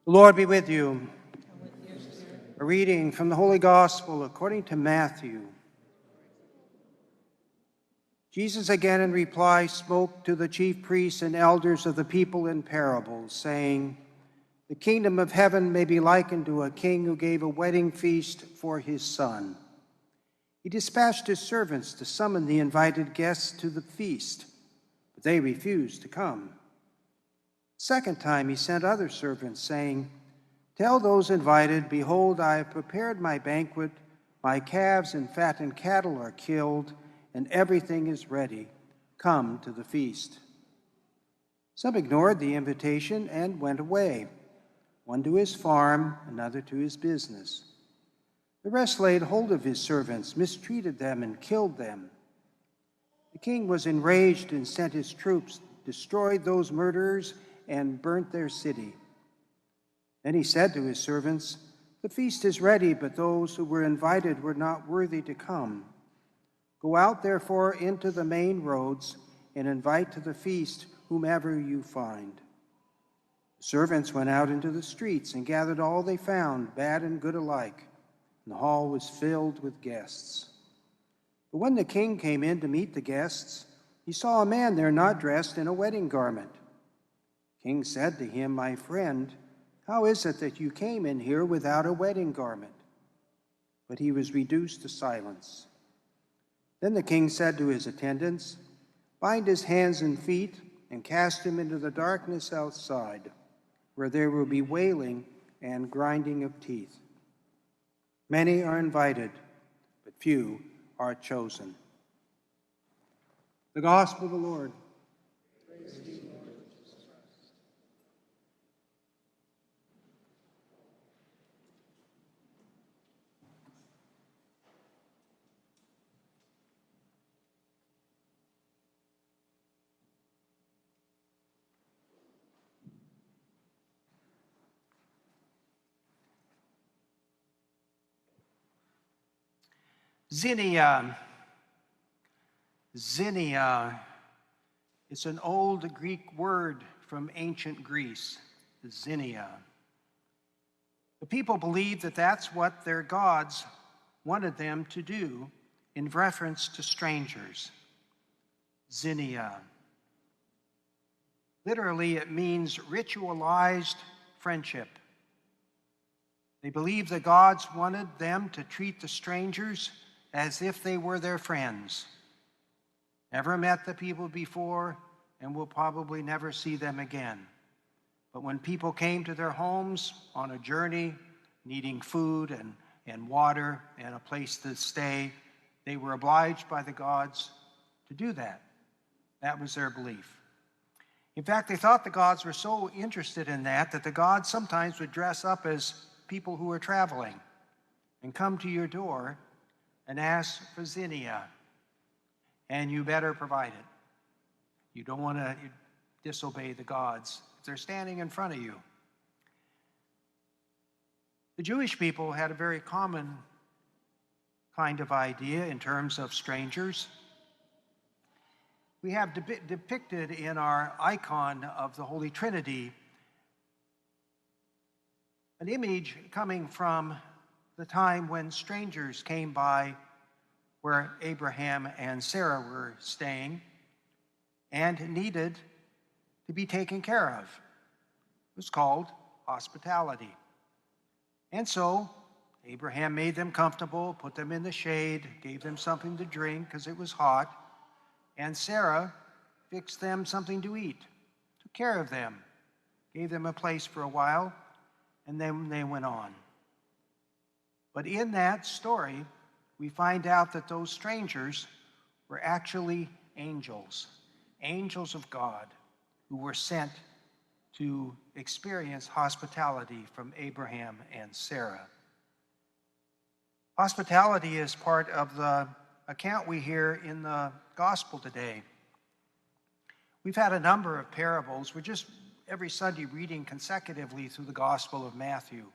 The Lord be with you. A reading from the Holy Gospel according to Matthew. Jesus again in reply spoke to the chief priests and elders of the people in parables, saying, "The kingdom of heaven may be likened to a king who gave a wedding feast for his son. He dispatched his servants to summon the invited guests to the feast, but they refused to come. Second time he sent other servants, saying, 'Tell those invited, behold, I have prepared my banquet, my calves and fattened cattle are killed, and everything is ready. Come to the feast.' Some ignored the invitation and went away, one to his farm, another to his business. The rest laid hold of his servants, mistreated them, and killed them. The king was enraged and sent his troops, destroyed those murderers, and burnt their city. Then he said to his servants, 'The feast is ready, but those who were invited were not worthy to come. Go out, therefore, into the main roads and invite to the feast whomever you find.' The servants went out into the streets and gathered all they found, bad and good alike, and the hall was filled with guests. But when the king came in to meet the guests, he saw a man there not dressed in a wedding garment. The king said to him, 'My friend, how is it that you came in here without a wedding garment?' But he was reduced to silence. Then the king said to his attendants, 'Bind his hands and feet and cast him into the darkness outside, where there will be wailing and grinding of teeth. Many are invited, but few are chosen.'" The Gospel of the Lord. Praise to you, Lord Jesus Christ. Xenia is an old Greek word from ancient Greece, xenia. The people believed that that's what their gods wanted them to do in reference to strangers. Xenia. Literally, it means ritualized friendship. They believed the gods wanted them to treat the strangers as if they were their friends. Never met the people before and will probably never see them again. But when people came to their homes on a journey, needing food and water and a place to stay, they were obliged by the gods to do that. That was their belief. In fact, they thought the gods were so interested in that the gods sometimes would dress up as people who were traveling and come to your door and ask for xenia. And you better provide it. You don't want to disobey the gods if they're standing in front of you. The Jewish people had a very common kind of idea in terms of strangers. We have depicted in our icon of the Holy Trinity an image coming from the time when strangers came by where Abraham and Sarah were staying and needed to be taken care of. It was called hospitality. And so Abraham made them comfortable, put them in the shade, gave them something to drink because it was hot, and Sarah fixed them something to eat, took care of them, gave them a place for a while, and then they went on. But in that story, we find out that those strangers were actually angels of God, who were sent to experience hospitality from Abraham and Sarah. Hospitality is part of the account we hear in the gospel today. We've had a number of parables. We're just every Sunday reading consecutively through the Gospel of Matthew.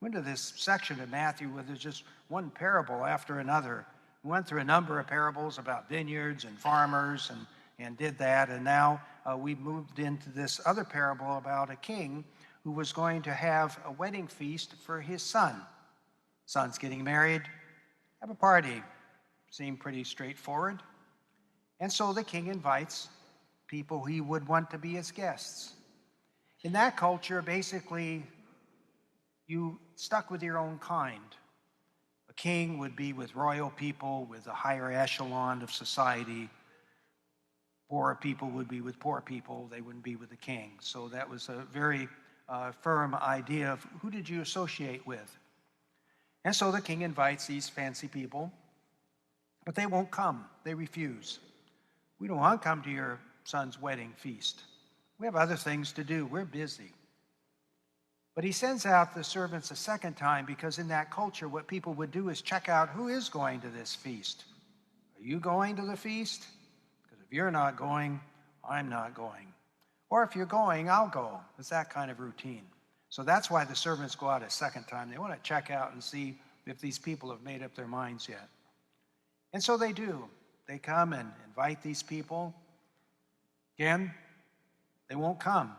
Went to this section of Matthew where there's just one parable after another. We went through a number of parables about vineyards and farmers and did that. And now we've moved into this other parable about a king who was going to have a wedding feast for his son. Son's getting married, have a party. Seemed pretty straightforward. And so the king invites people he would want to be his guests. In that culture, basically, you stuck with your own kind. A king would be with royal people, with a higher echelon of society. Poorer people would be with poor people. They wouldn't be with the king. So that was a very firm idea of who did you associate with. And so the king invites these fancy people, but they won't come. They refuse. We don't want to come to your son's wedding feast. We have other things to do. We're busy. But he sends out the servants a second time because in that culture, what people would do is check out who is going to this feast. Are you going to the feast? Because if you're not going, I'm not going. Or if you're going, I'll go. It's that kind of routine. So that's why the servants go out a second time. They want to check out and see if these people have made up their minds yet. And so they do. They come and invite these people. Again, they won't come.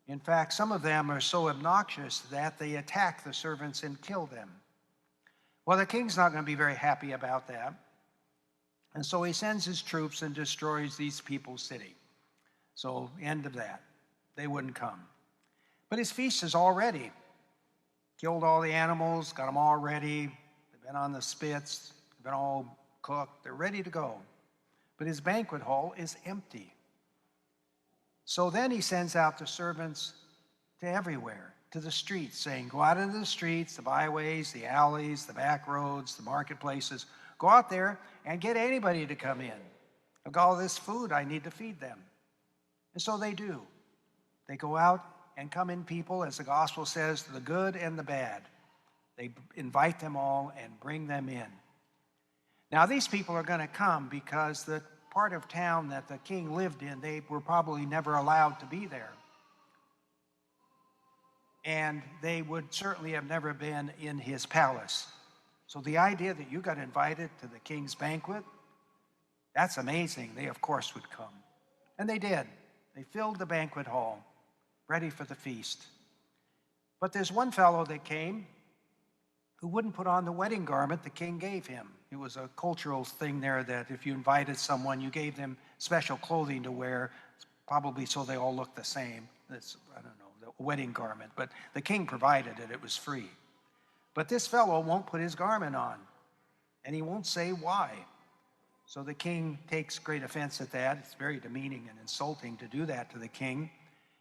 In fact, some of them are so obnoxious that they attack the servants and kill them. Well, the king's not going to be very happy about that. And so he sends his troops and destroys these people's city. So, end of that. They wouldn't come. But his feast is all ready. Killed all the animals, got them all ready. They've been on the spits, they've been all cooked. They're ready to go. But his banquet hall is empty. So then he sends out the servants to everywhere, to the streets, saying, go out into the streets, the byways, the alleys, the back roads, the marketplaces. Go out there and get anybody to come in. I've got all this food, I need to feed them. And so they do. They go out and come in people, as the gospel says, the good and the bad. They invite them all and bring them in. Now, these people are going to come because the part of town that the king lived in, they were probably never allowed to be there. And they would certainly have never been in his palace. So the idea that you got invited to the king's banquet, that's amazing. They, of course, would come. And they did. They filled the banquet hall, ready for the feast. But there's one fellow that came who wouldn't put on the wedding garment the king gave him. It was a cultural thing there that if you invited someone, you gave them special clothing to wear, probably so they all looked the same. It's, I don't know, the wedding garment. But the king provided it. It was free. But this fellow won't put his garment on, and he won't say why. So the king takes great offense at that. It's very demeaning and insulting to do that to the king.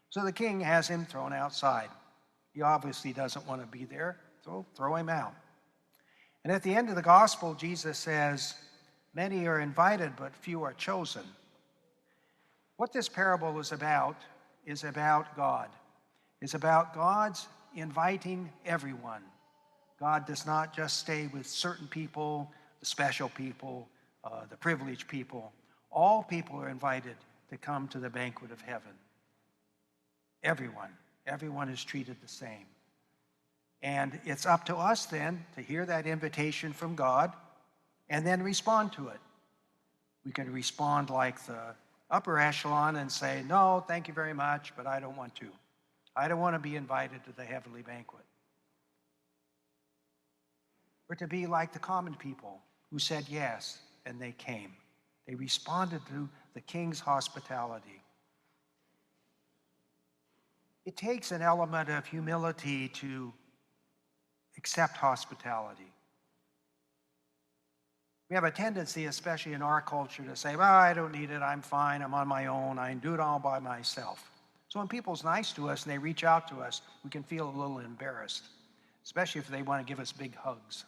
So the king has him thrown outside. He obviously doesn't want to be there, so throw him out. And at the end of the gospel, Jesus says, many are invited, but few are chosen. What this parable is about God. It's about God's inviting everyone. God does not just stay with certain people, the special people, the privileged people. All people are invited to come to the banquet of heaven. Everyone is treated the same. And it's up to us then to hear that invitation from God and then respond to it. We can respond like the upper echelon and say, no, thank you very much, but I don't want to. I don't want to be invited to the heavenly banquet. Or to be like the common people who said yes, and they came. They responded to the king's hospitality. It takes an element of humility to accept hospitality. We have a tendency, especially in our culture, to say, well, I don't need it, I'm fine, I'm on my own, I can do it all by myself. So when people's nice to us and they reach out to us, we can feel a little embarrassed, especially if they want to give us big hugs.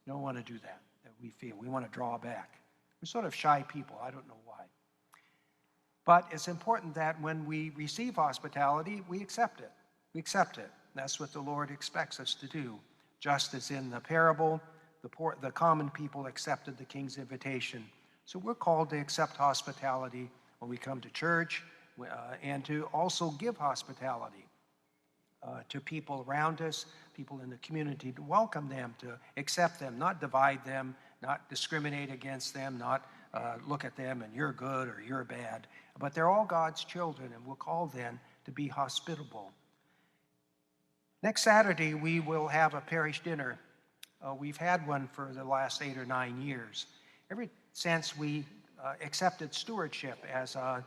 We don't want to do that we feel. We want to draw back. We're sort of shy people, I don't know why. But it's important that when we receive hospitality, we accept it. We accept it. That's what the Lord expects us to do. Just as in the parable, the common people accepted the king's invitation. So we're called to accept hospitality when we come to church and to also give hospitality to people around us, people in the community, to welcome them, to accept them, not divide them, not discriminate against them, not look at them and you're good or you're bad. But they're all God's children, and we're called then to be hospitable. Next Saturday, we will have a parish dinner. We've had one for the last 8 or 9 years. Ever since we accepted stewardship as a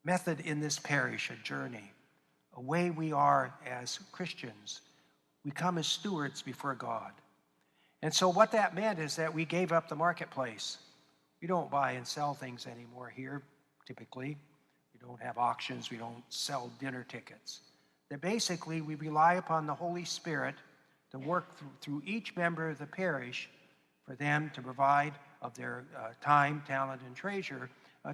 method in this parish, a journey, a way we are as Christians. We come as stewards before God. And so what that meant is that we gave up the marketplace. We don't buy and sell things anymore here, typically. We don't have auctions. We don't sell dinner tickets. That basically we rely upon the Holy Spirit to work through each member of the parish for them to provide of their time, talent, and treasure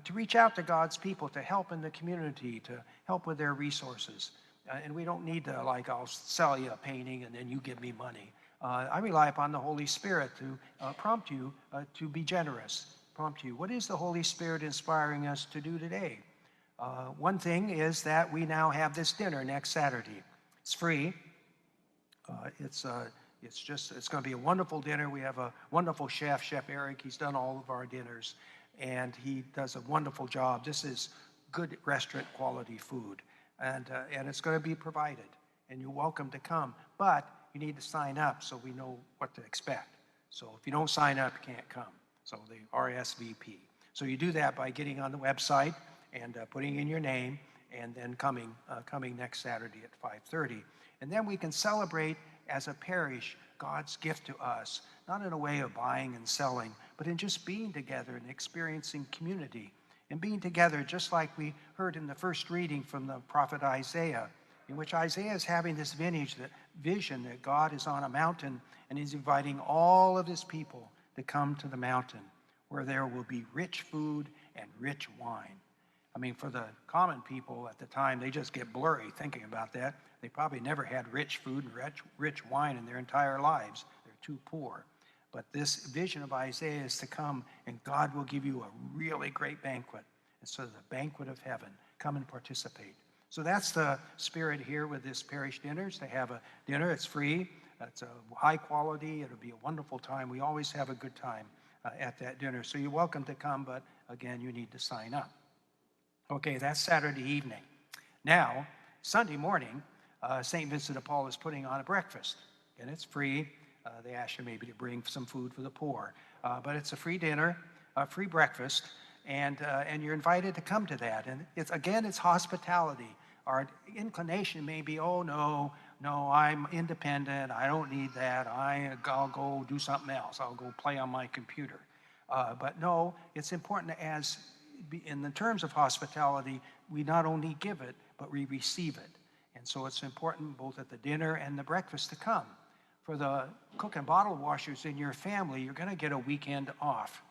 to reach out to God's people, to help in the community, to help with their resources. And we don't need to, like, I'll sell you a painting and then you give me money. I rely upon the Holy Spirit to prompt you to be generous, prompt you. What is the Holy Spirit inspiring us to do today? One thing is that we now have this dinner next Saturday. It's free. It's going to be a wonderful dinner. We have a wonderful chef, Chef Eric. He's done all of our dinners, and he does a wonderful job. This is good restaurant quality food, and it's going to be provided, and you're welcome to come. But you need to sign up so we know what to expect. So if you don't sign up, you can't come. So the RSVP. So you do that by getting on the website and putting in your name, and then coming next Saturday at 5:30. And then we can celebrate as a parish God's gift to us, not in a way of buying and selling, but in just being together and experiencing community. And being together, just like we heard in the first reading from the prophet Isaiah, in which Isaiah is having this vision that God is on a mountain and he's inviting all of his people to come to the mountain where there will be rich food and rich wine. I mean, for the common people at the time, they just get blurry thinking about that. They probably never had rich food and rich wine in their entire lives. They're too poor. But this vision of Isaiah is to come, and God will give you a really great banquet. And so the banquet of heaven. Come and participate. So that's the spirit here with this parish dinners. They have a dinner. It's free. It's a high quality. It'll be a wonderful time. We always have a good time at that dinner. So you're welcome to come, but again, you need to sign up. Okay, that's Saturday evening. Now, Sunday morning, St. Vincent de Paul is putting on a breakfast. And it's free. They ask you maybe to bring some food for the poor. But it's a free dinner, a free breakfast, and you're invited to come to that. And it's hospitality. Our inclination may be, oh, no, I'm independent. I don't need that. I'll go do something else. I'll go play on my computer. But no, it's important in the terms of hospitality, we not only give it, but we receive it. And so it's important both at the dinner and the breakfast to come. For the cook and bottle washers in your family, you're going to get a weekend off.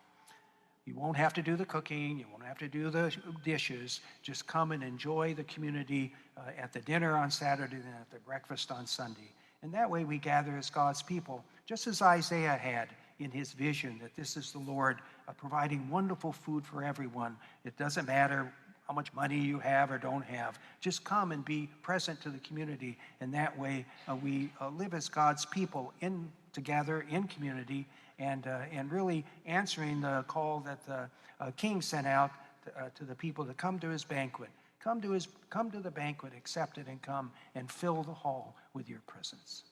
You won't have to do the cooking. You won't have to do the dishes. Just come and enjoy the community at the dinner on Saturday and at the breakfast on Sunday. And that way we gather as God's people, just as Isaiah had in his vision, that this is the Lord providing wonderful food for everyone. It doesn't matter how much money you have or don't have. Just come and be present to the community. And that way we live as God's people together in community and really answering the call that the king sent out to the people to come to his banquet. Come to the banquet, accept it, and come and fill the hall with your presence.